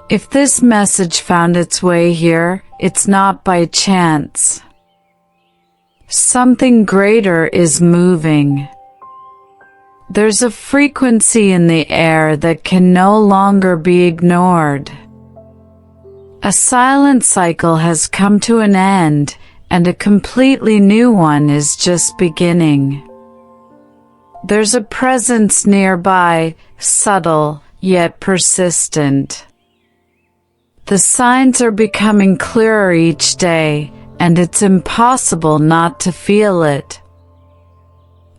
If this message found its way here, it's not by chance. Something greater is moving. There's a frequency in the air that can no longer be ignored. A silent cycle has come to an end, and a completely new one is just beginning. There's a presence nearby, subtle, yet persistent. The signs are becoming clearer each day, and it's impossible not to feel it.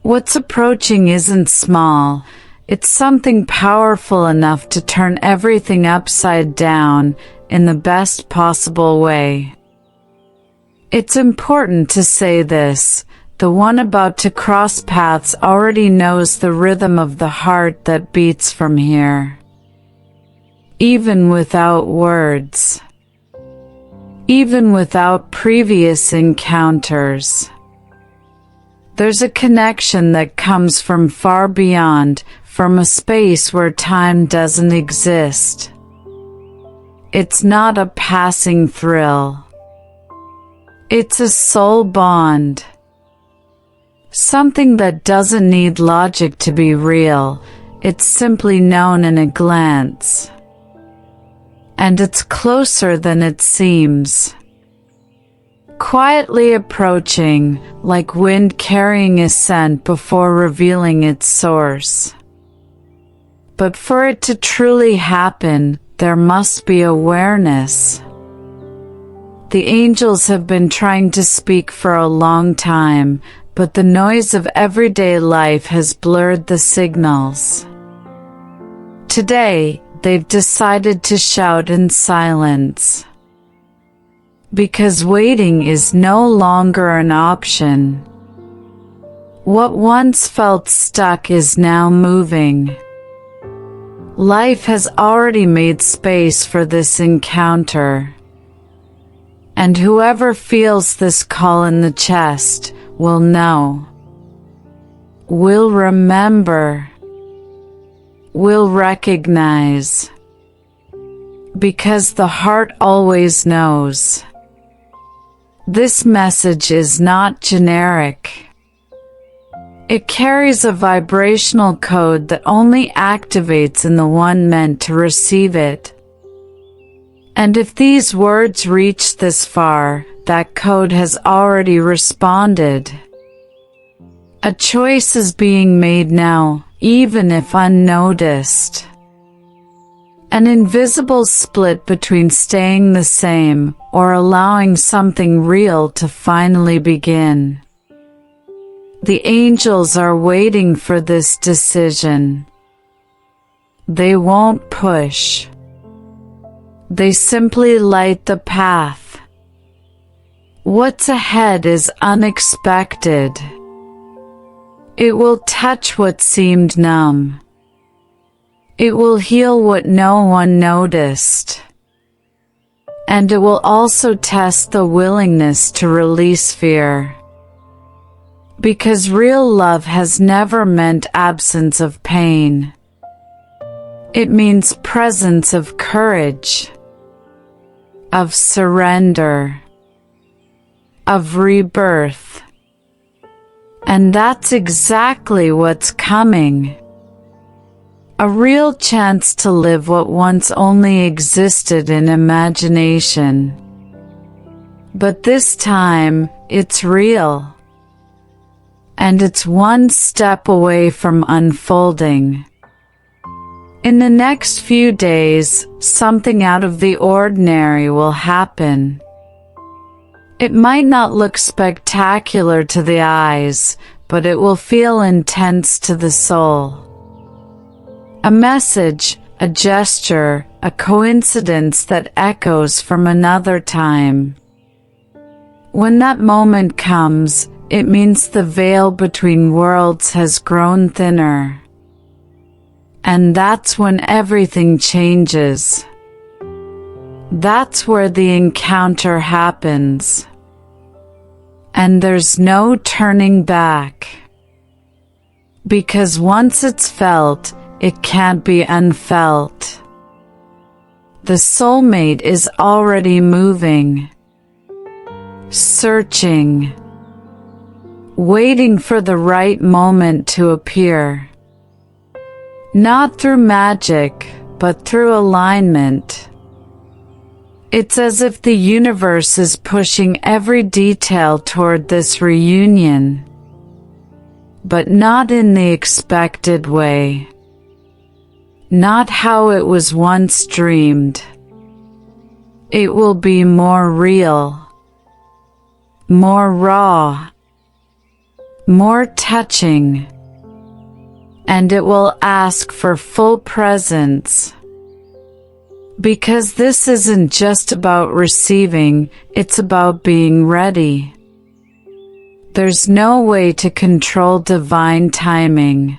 What's approaching isn't small, it's something powerful enough to turn everything upside down in the best possible way. It's important to say this: the one about to cross paths already knows the rhythm of the heart that beats from here. Even without words. Even without previous encounters. There's a connection that comes from far beyond, from a space where time doesn't exist. It's not a passing thrill. It's a soul bond. Something that doesn't need logic to be real, it's simply known in a glance. And it's closer than it seems. Quietly approaching, like wind carrying a scent before revealing its source. But for it to truly happen, there must be awareness. The angels have been trying to speak for a long time, but the noise of everyday life has blurred the signals. Today, they've decided to shout in silence. Because waiting is no longer an option. What once felt stuck is now moving. Life has already made space for this encounter. And whoever feels this call in the chest will know. Will remember. Will recognize. Because the heart always knows. This message is not generic. It carries a vibrational code that only activates in the one meant to receive it. And if these words reach this far, that code has already responded. A choice is being made now, even if unnoticed. An invisible split between staying the same or allowing something real to finally begin. The angels are waiting for this decision. They won't push. They simply light the path. What's ahead is unexpected. It will touch what seemed numb. It will heal what no one noticed. And it will also test the willingness to release fear. Because real love has never meant absence of pain. It means presence of courage, of surrender, of rebirth. And that's exactly what's coming. A real chance to live what once only existed in imagination. But this time, it's real. And it's one step away from unfolding. In the next few days, something out of the ordinary will happen. It might not look spectacular to the eyes, but it will feel intense to the soul. A message, a gesture, a coincidence that echoes from another time. When that moment comes, it means the veil between worlds has grown thinner. And that's when everything changes. That's where the encounter happens. And there's no turning back. Because once it's felt, it can't be unfelt. The soulmate is already moving, searching, waiting for the right moment to appear. Not through magic, but through alignment. It's as if the universe is pushing every detail toward this reunion, but not in the expected way. Not how it was once dreamed. It will be more real, more raw, more touching, and it will ask for full presence. Because this isn't just about receiving, it's about being ready. There's no way to control divine timing,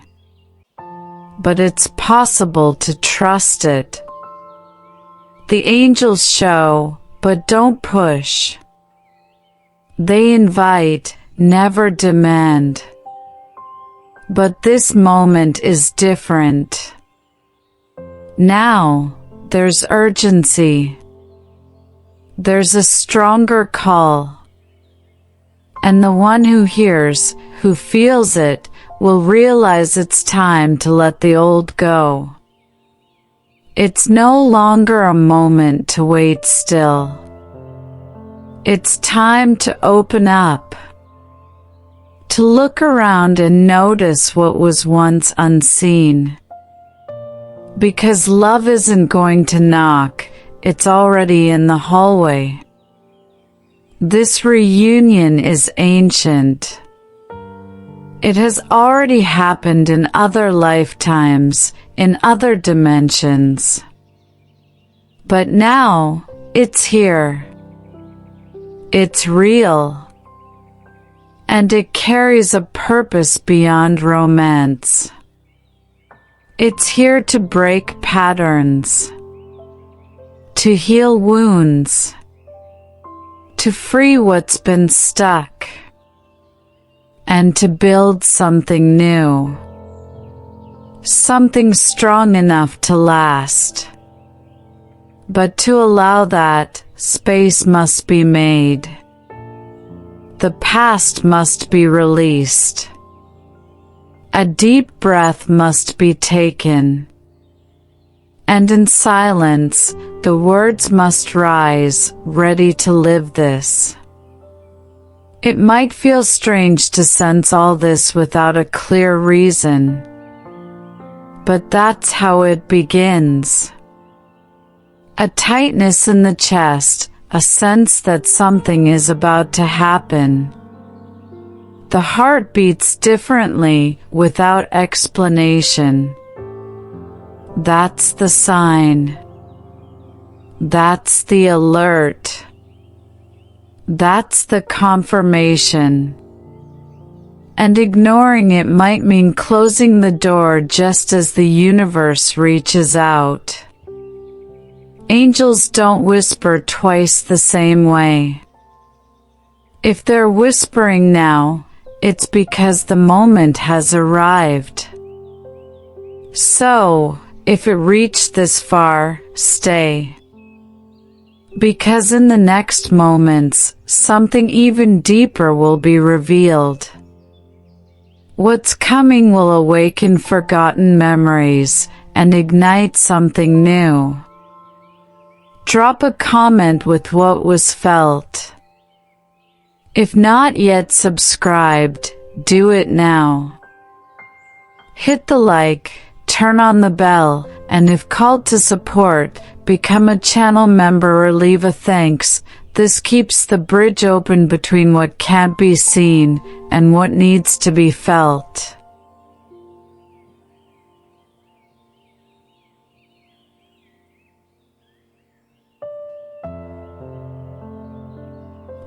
but it's possible to trust it. The angels show, but don't push. They invite, never demand. But this moment is different. Now, there's urgency. There's a stronger call. And the one who hears, who feels it, will realize it's time to let the old go. It's no longer a moment to wait still. It's time to open up, to look around and notice what was once unseen. Because love isn't going to knock, it's already in the hallway. This reunion is ancient. It has already happened in other lifetimes, in other dimensions. But now, it's here. It's real. And it carries a purpose beyond romance. It's here to break patterns, to heal wounds, to free what's been stuck, and to build something new, something strong enough to last. But to allow that, space must be made. The past must be released. A deep breath must be taken. And in silence, the words must rise, ready to live this. It might feel strange to sense all this without a clear reason. But that's how it begins. A tightness in the chest, a sense that something is about to happen. The heart beats differently, without explanation. That's the sign. That's the alert. That's the confirmation. And ignoring it might mean closing the door just as the universe reaches out. Angels don't whisper twice the same way. If they're whispering now, it's because the moment has arrived. So, if it reached this far, stay. Because in the next moments, something even deeper will be revealed. What's coming will awaken forgotten memories and ignite something new. Drop a comment with what was felt. If not yet subscribed, do it now. Hit the like, turn on the bell, and if called to support, become a channel member or leave a thanks. This keeps the bridge open between what can't be seen and what needs to be felt.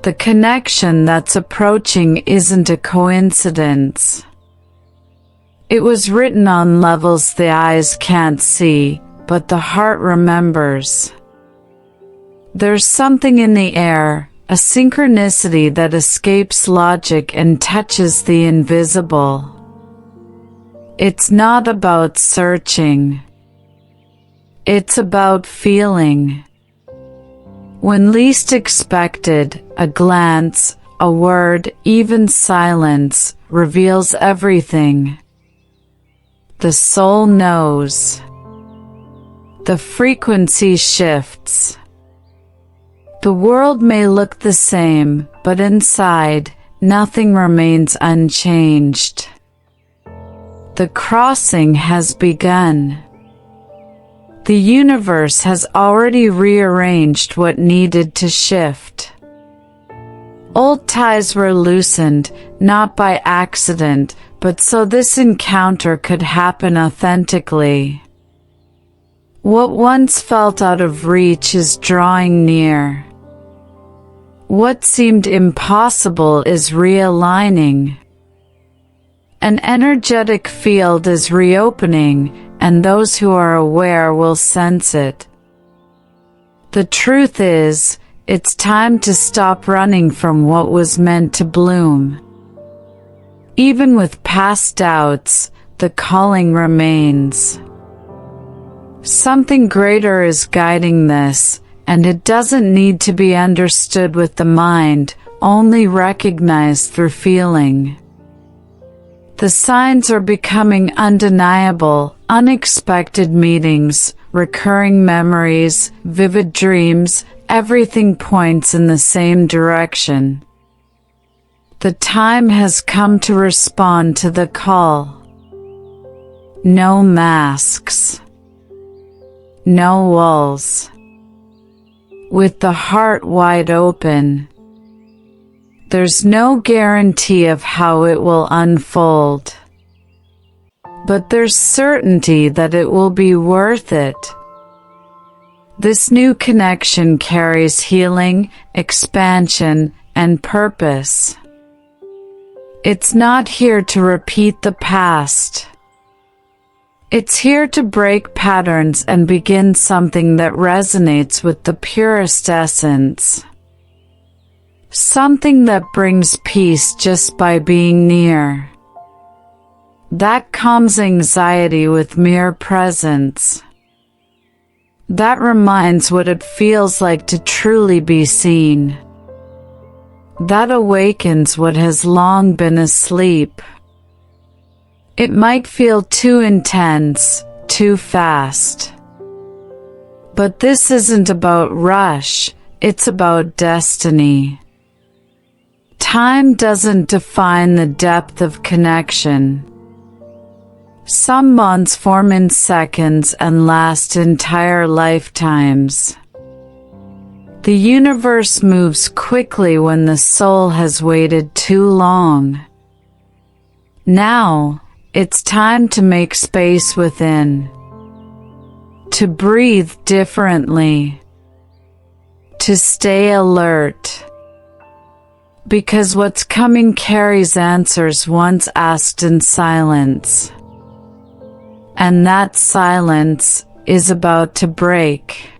The connection that's approaching isn't a coincidence. It was written on levels the eyes can't see, but the heart remembers. There's something in the air, a synchronicity that escapes logic and touches the invisible. It's not about searching. It's about feeling. When least expected, a glance, a word, even silence, reveals everything. The soul knows. The frequency shifts. The world may look the same, but inside, nothing remains unchanged. The crossing has begun. The universe has already rearranged what needed to shift. Old ties were loosened, not by accident, but so this encounter could happen authentically. What once felt out of reach is drawing near. What seemed impossible is realigning. An energetic field is reopening, and those who are aware will sense it. The truth is, it's time to stop running from what was meant to bloom. Even with past doubts, the calling remains. Something greater is guiding this, and it doesn't need to be understood with the mind, only recognized through feeling. The signs are becoming undeniable: unexpected meetings, recurring memories, vivid dreams, everything points in the same direction. The time has come to respond to the call. No masks. No walls. With the heart wide open. There's no guarantee of how it will unfold. But there's certainty that it will be worth it. This new connection carries healing, expansion, and purpose. It's not here to repeat the past. It's here to break patterns and begin something that resonates with the purest essence. Something that brings peace just by being near. That calms anxiety with mere presence. That reminds what it feels like to truly be seen. That awakens what has long been asleep. It might feel too intense, too fast. But this isn't about rush, it's about destiny. Time doesn't define the depth of connection. Some bonds form in seconds and last entire lifetimes. The universe moves quickly when the soul has waited too long. Now, it's time to make space within. To breathe differently. To stay alert. Because what's coming carries answers once asked in silence. And that silence is about to break.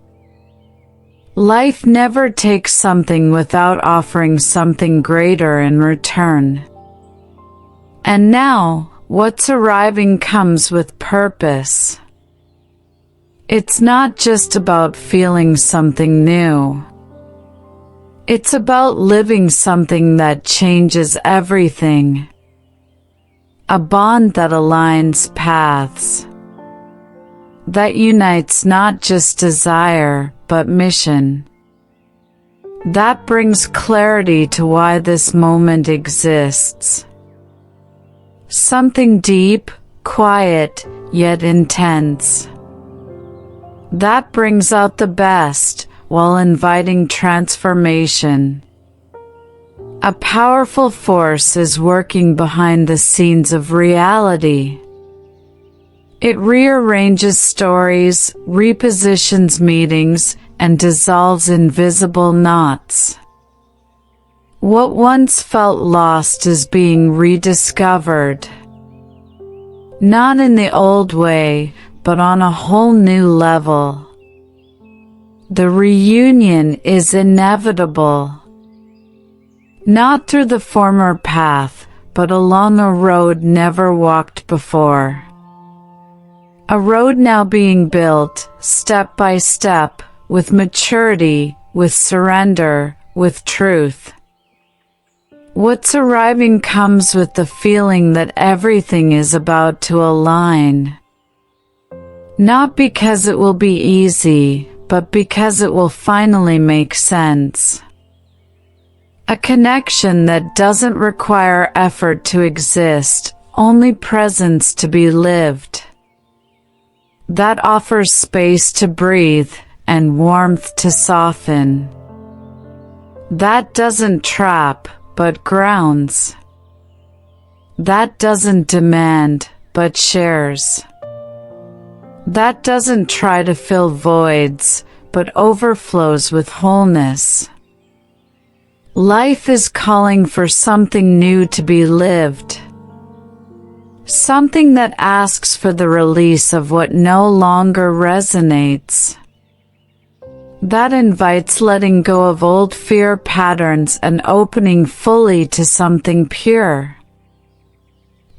Life never takes something without offering something greater in return. And now, what's arriving comes with purpose. It's not just about feeling something new. It's about living something that changes everything. A bond that aligns paths. That unites not just desire, but mission. That brings clarity to why this moment exists. Something deep, quiet, yet intense. That brings out the best, while inviting transformation. A powerful force is working behind the scenes of reality. It rearranges stories, repositions meetings, and dissolves invisible knots. What once felt lost is being rediscovered. Not in the old way, but on a whole new level. The reunion is inevitable. Not through the former path, but along a road never walked before. A road now being built, step by step, with maturity, with surrender, with truth. What's arriving comes with the feeling that everything is about to align. Not because it will be easy, but because it will finally make sense. A connection that doesn't require effort to exist, only presence to be lived. That offers space to breathe and warmth to soften. That doesn't trap, but grounds. That doesn't demand, but shares. That doesn't try to fill voids, but overflows with wholeness. Life is calling for something new to be lived. Something that asks for the release of what no longer resonates. That invites letting go of old fear patterns and opening fully to something pure.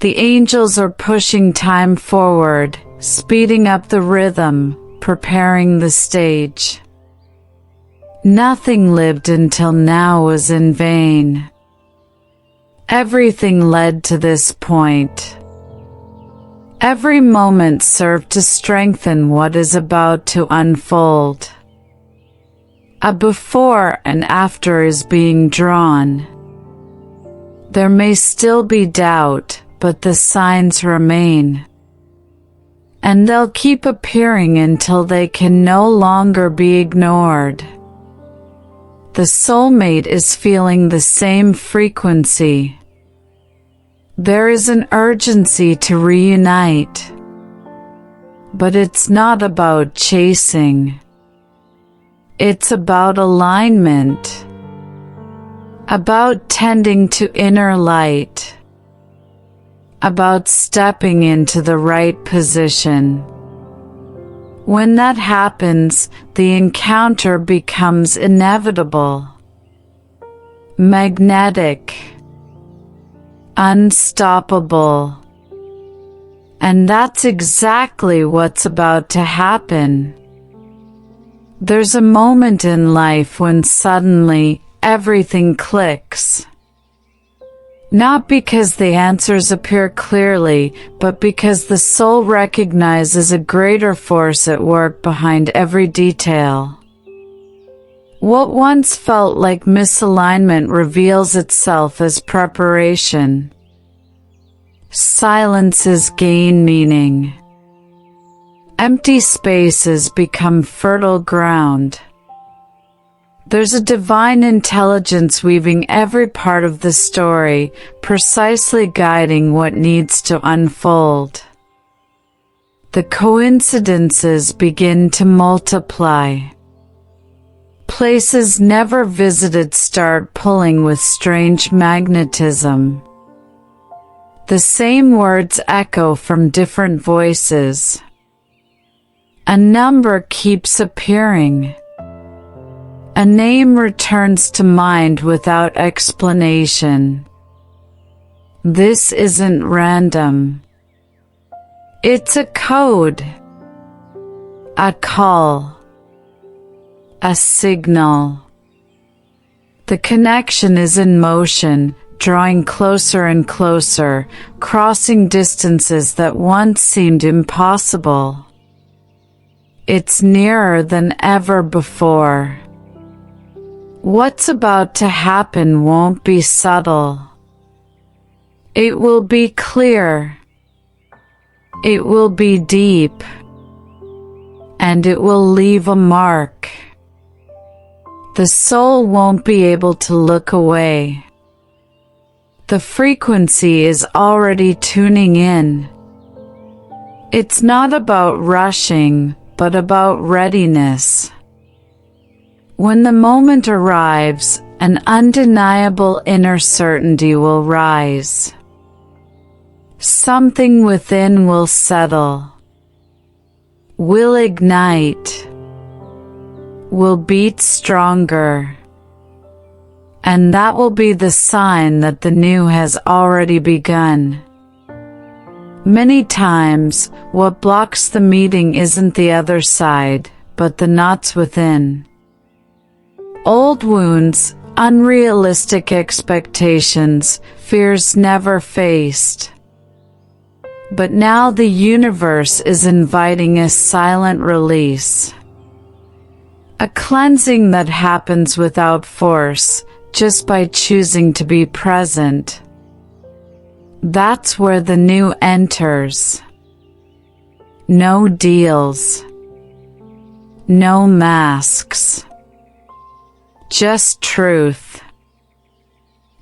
The angels are pushing time forward, speeding up the rhythm, preparing the stage. Nothing lived until now was in vain. Everything led to this point. Every moment served to strengthen what is about to unfold. A before and after is being drawn. There may still be doubt, but the signs remain. And they'll keep appearing until they can no longer be ignored. The soulmate is feeling the same frequency. There is an urgency to reunite. But it's not about chasing. It's about alignment. About tending to inner light. About stepping into the right position. When that happens, the encounter becomes inevitable. Magnetic. Unstoppable. And that's exactly what's about to happen. There's a moment in life when suddenly everything clicks. Not because the answers appear clearly, but because the soul recognizes a greater force at work behind every detail. What once felt like misalignment reveals itself as preparation. Silences gain meaning. Empty spaces become fertile ground. There's a divine intelligence weaving every part of the story, precisely guiding what needs to unfold. The coincidences begin to multiply. Places never visited start pulling with strange magnetism. The same words echo from different voices. A number keeps appearing. A name returns to mind without explanation. This isn't random. It's a code. A call. A signal. The connection is in motion, drawing closer and closer, crossing distances that once seemed impossible. It's nearer than ever before. What's about to happen won't be subtle. It will be clear. It will be deep. And it will leave a mark. The soul won't be able to look away. The frequency is already tuning in. It's not about rushing, but about readiness. When the moment arrives, an undeniable inner certainty will rise. Something within will settle. Will ignite. Will beat stronger. And that will be the sign that the new has already begun. Many times, what blocks the meeting isn't the other side, but the knots within. Old wounds, unrealistic expectations, fears never faced. But now the universe is inviting a silent release. A cleansing that happens without force, just by choosing to be present. That's where the new enters. No deals. No masks. Just truth.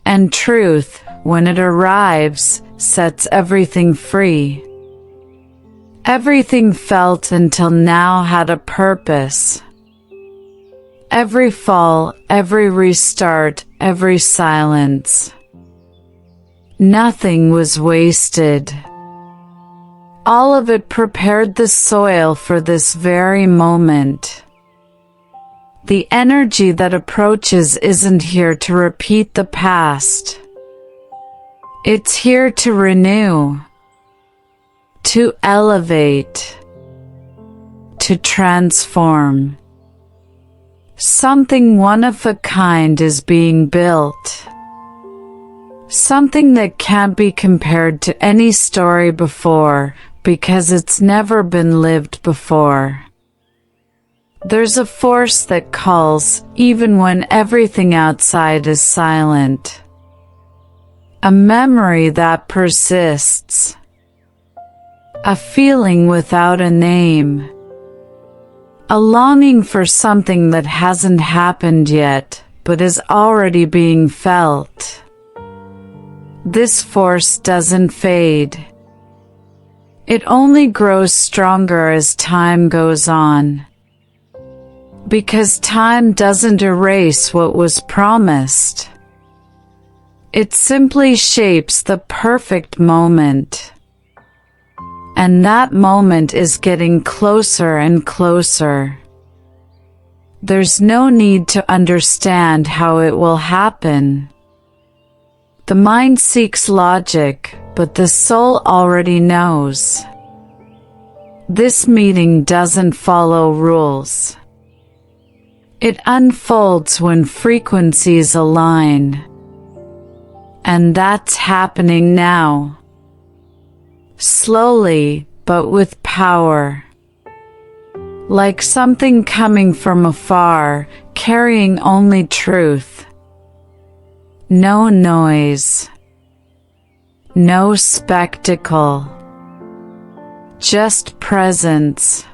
And truth, when it arrives, sets everything free. Everything felt until now had a purpose. Every fall, every restart, every silence. Nothing was wasted. All of it prepared the soil for this very moment. The energy that approaches isn't here to repeat the past. It's here to renew, to elevate, to transform. Something one of a kind is being built. Something that can't be compared to any story before, because it's never been lived before. There's a force that calls, even when everything outside is silent. A memory that persists. A feeling without a name. A longing for something that hasn't happened yet, but is already being felt. This force doesn't fade. It only grows stronger as time goes on. Because time doesn't erase what was promised. It simply shapes the perfect moment. And that moment is getting closer and closer. There's no need to understand how it will happen. The mind seeks logic, but the soul already knows. This meeting doesn't follow rules. It unfolds when frequencies align. And that's happening now. Slowly, but with power. Like something coming from afar, carrying only truth. No noise. No spectacle. Just presence.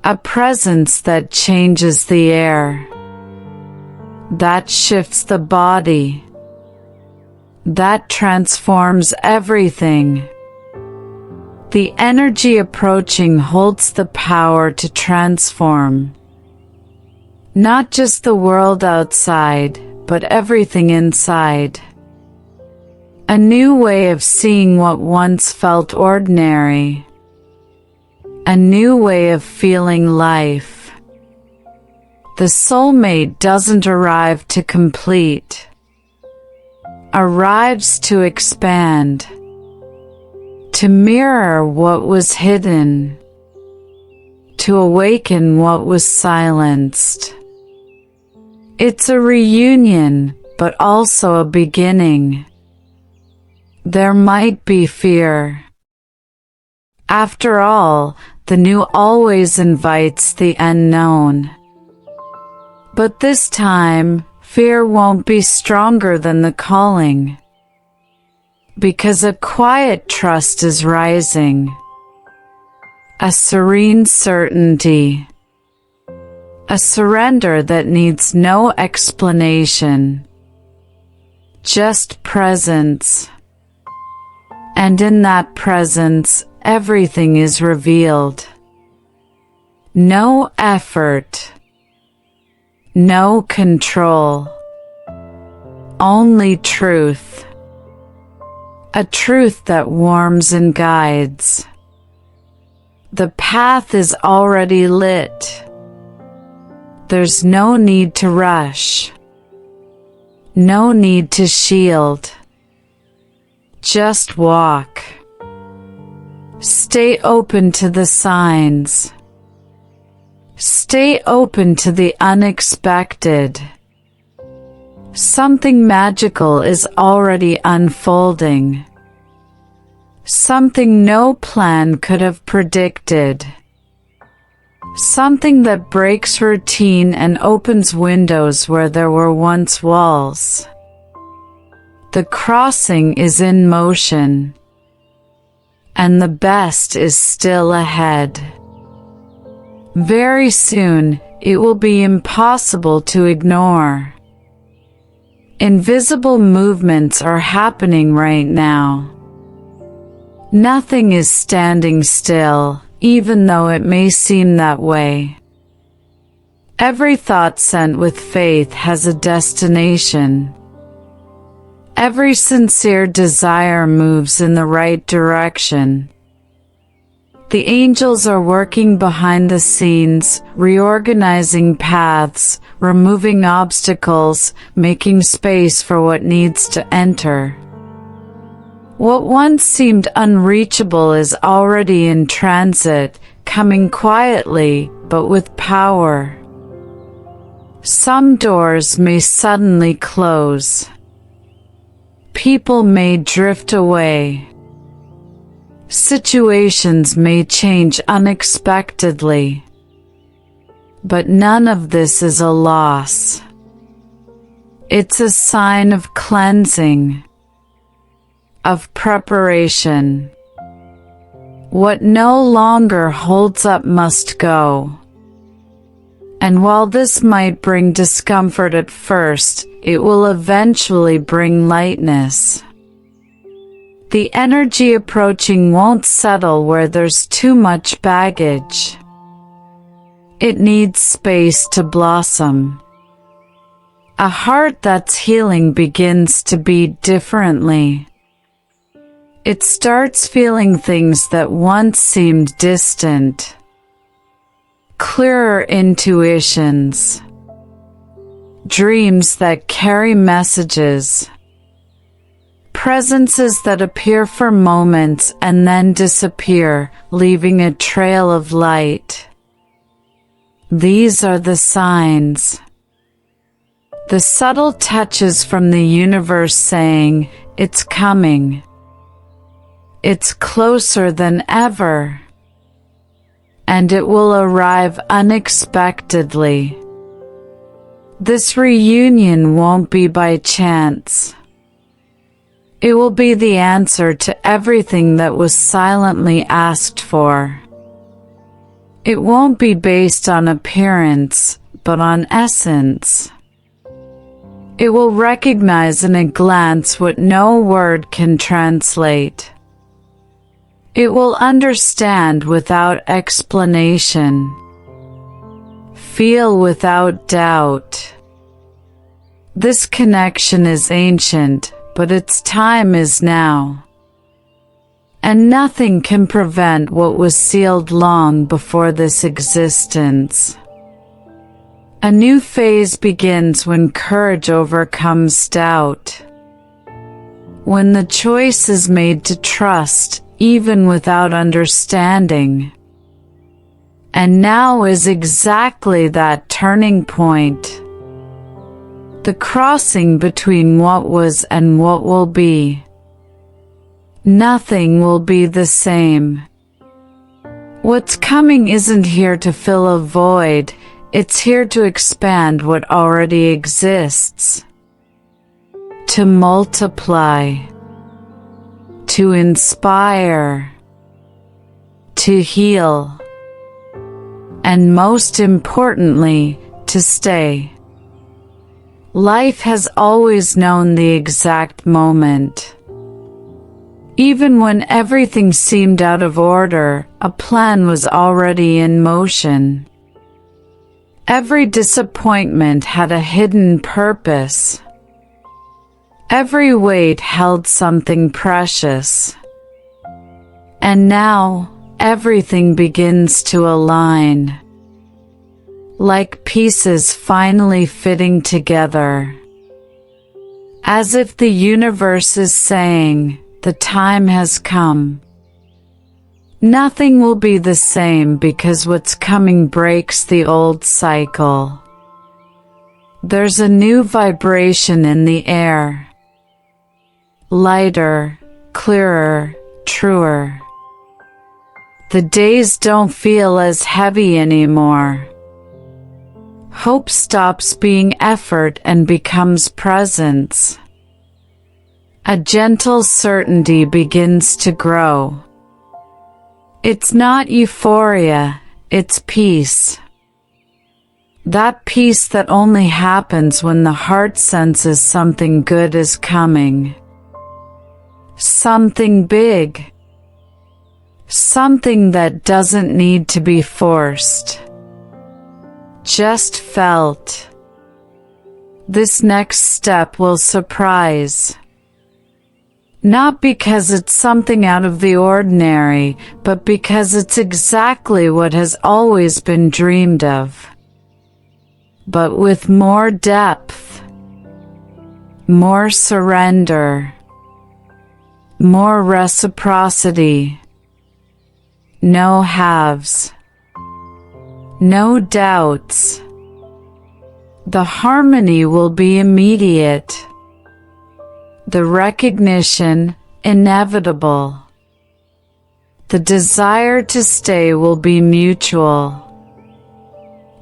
A presence that changes the air. That shifts the body. That transforms everything. The energy approaching holds the power to transform. Not just the world outside, but everything inside. A new way of seeing what once felt ordinary. A new way of feeling life. The soulmate doesn't arrive to complete. Arrives to expand. To mirror what was hidden. To awaken what was silenced. It's a reunion, but also a beginning. There might be fear. After all, the new always invites the unknown. But this time, fear won't be stronger than the calling. Because a quiet trust is rising. A serene certainty. A surrender that needs no explanation. Just presence. And in that presence, everything is revealed. No effort. No control. Only truth. A truth that warms and guides. The path is already lit. There's no need to rush. No need to shield. Just walk. Stay open to the signs. Stay open to the unexpected. Something magical is already unfolding. Something no plan could have predicted. Something that breaks routine and opens windows where there were once walls. The crossing is in motion, and the best is still ahead. Very soon, it will be impossible to ignore. Invisible movements are happening right now. Nothing is standing still, even though it may seem that way. Every thought sent with faith has a destination. Every sincere desire moves in the right direction. The angels are working behind the scenes, reorganizing paths, removing obstacles, making space for what needs to enter. What once seemed unreachable is already in transit, coming quietly, but with power. Some doors may suddenly close. People may drift away. Situations may change unexpectedly. But none of this is a loss. It's a sign of cleansing, of preparation. What no longer holds up must go. And while this might bring discomfort at first, it will eventually bring lightness. The energy approaching won't settle where there's too much baggage. It needs space to blossom. A heart that's healing begins to beat differently. It starts feeling things that once seemed distant. Clearer intuitions. Dreams that carry messages. Presences that appear for moments and then disappear, leaving a trail of light. These are the signs. The subtle touches from the universe saying, it's coming. It's closer than ever. And it will arrive unexpectedly. This reunion won't be by chance. It will be the answer to everything that was silently asked for. It won't be based on appearance, but on essence. It will recognize in a glance what no word can translate. It will understand without explanation. Feel without doubt. This connection is ancient, but its time is now. And nothing can prevent what was sealed long before this existence. A new phase begins when courage overcomes doubt. When the choice is made to trust, even without understanding. And now is exactly that turning point. The crossing between what was and what will be. Nothing will be the same. What's coming isn't here to fill a void, it's here to expand what already exists. To multiply. To inspire. To heal. And most importantly, to stay. Life has always known the exact moment. Even when everything seemed out of order, a plan was already in motion. Every disappointment had a hidden purpose. Every weight held something precious. And now, everything begins to align. Like pieces finally fitting together. As if the universe is saying, the time has come. Nothing will be the same because what's coming breaks the old cycle. There's a new vibration in the air. Lighter, clearer, truer. The days don't feel as heavy anymore. Hope stops being effort and becomes presence. A gentle certainty begins to grow. It's not euphoria, it's peace. That peace that only happens when the heart senses something good is coming. Something big. Something that doesn't need to be forced. Just felt. This next step will surprise. Not because it's something out of the ordinary, but because it's exactly what has always been dreamed of. But with more depth, more surrender, more reciprocity, no halves, no doubts. The harmony will be immediate. The recognition, inevitable. The desire to stay will be mutual.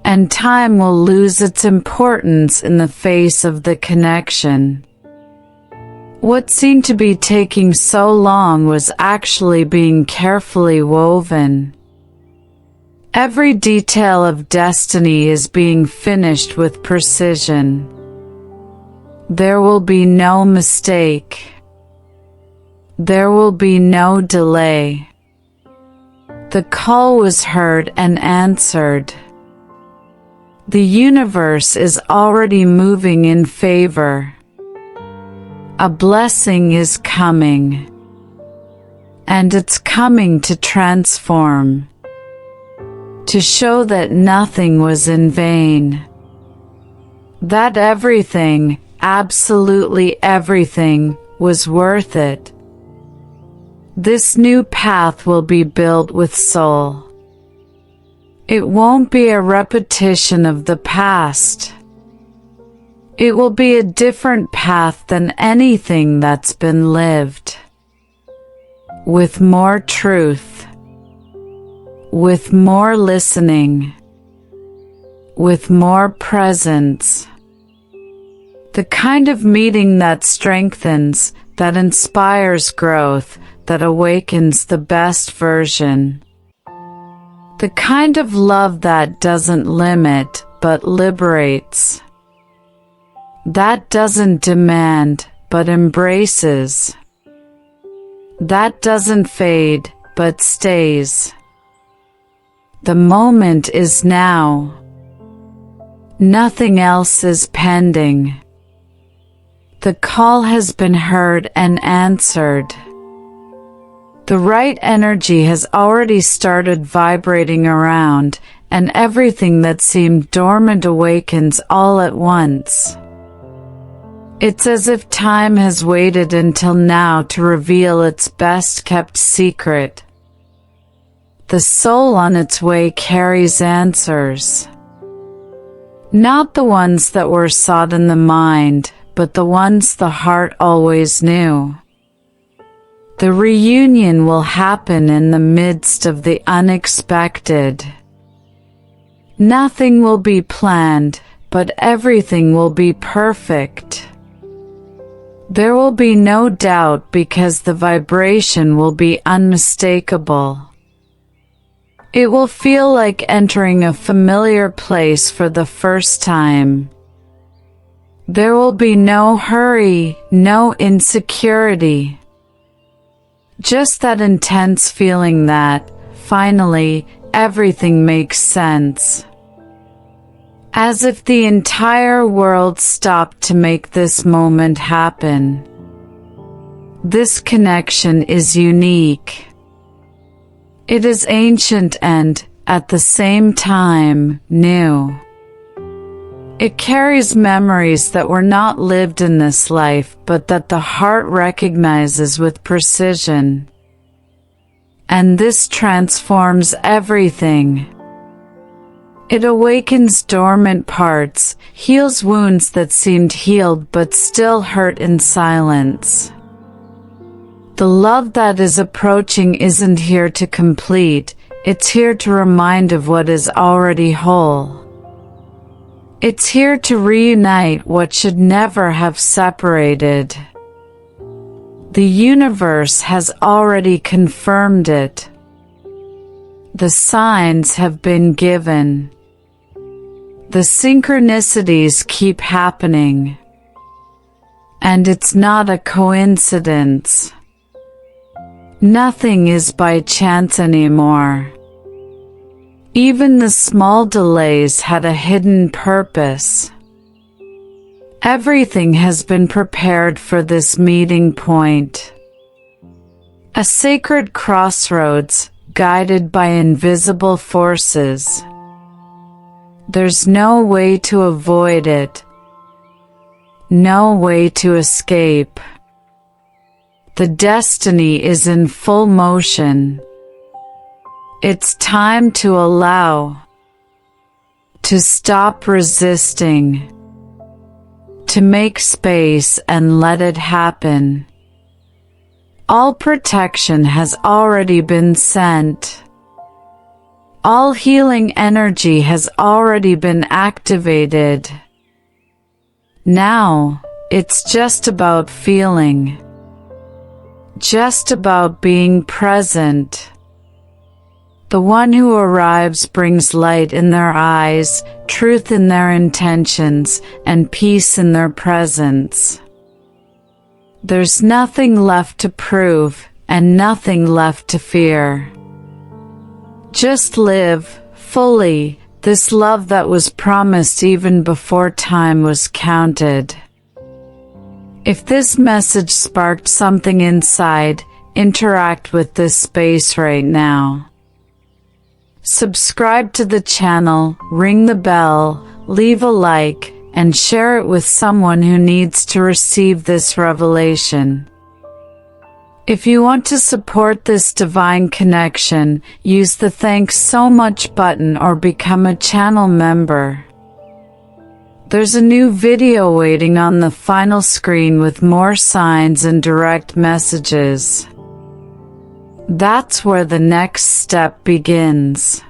And time will lose its importance in the face of the connection. What seemed to be taking so long was actually being carefully woven. Every detail of destiny is being finished with precision. There will be no mistake. There will be no delay. The call was heard and answered. The universe is already moving in favor. A blessing is coming. And it's coming to transform. To show that nothing was in vain. That everything, absolutely everything, was worth it. This new path will be built with soul. It won't be a repetition of the past. It will be a different path than anything that's been lived. With more truth. With more listening. With more presence. The kind of meeting that strengthens, that inspires growth, that awakens the best version. The kind of love that doesn't limit, but liberates. That doesn't demand, but embraces. That doesn't fade, but stays. The moment is now. Nothing else is pending. The call has been heard and answered. The right energy has already started vibrating around, and everything that seemed dormant awakens all at once. It's as if time has waited until now to reveal its best-kept secret. The soul on its way carries answers. Not the ones that were sought in the mind, but the ones the heart always knew. The reunion will happen in the midst of the unexpected. Nothing will be planned, but everything will be perfect. There will be no doubt because the vibration will be unmistakable. It will feel like entering a familiar place for the first time. There will be no hurry, no insecurity. Just that intense feeling that, finally, everything makes sense. As if the entire world stopped to make this moment happen. This connection is unique. It is ancient and, at the same time, new. It carries memories that were not lived in this life but that the heart recognizes with precision. and this transforms everything. It awakens dormant parts, heals wounds that seemed healed but still hurt in silence. The love that is approaching isn't here to complete, it's here to remind of what is already whole. It's here to reunite what should never have separated. The universe has already confirmed it. The signs have been given. The synchronicities keep happening. And it's not a coincidence. Nothing is by chance anymore. Even the small delays had a hidden purpose. Everything has been prepared for this meeting point. A sacred crossroads, guided by invisible forces. There's no way to avoid it. No way to escape. The destiny is in full motion. It's time to allow. To stop resisting. To make space and let it happen. All protection has already been sent. All healing energy has already been activated. Now, it's just about feeling. Just about being present. The one who arrives brings light in their eyes, truth in their intentions, and peace in their presence. There's nothing left to prove, and nothing left to fear. Just live, fully, this love that was promised even before time was counted. If this message sparked something inside, interact with this space right now. Subscribe to the channel, ring the bell, leave a like, and share it with someone who needs to receive this revelation. If you want to support this divine connection, use the "Thanks so much" button or become a channel member. There's a new video waiting on the final screen with more signs and direct messages. That's where the next step begins.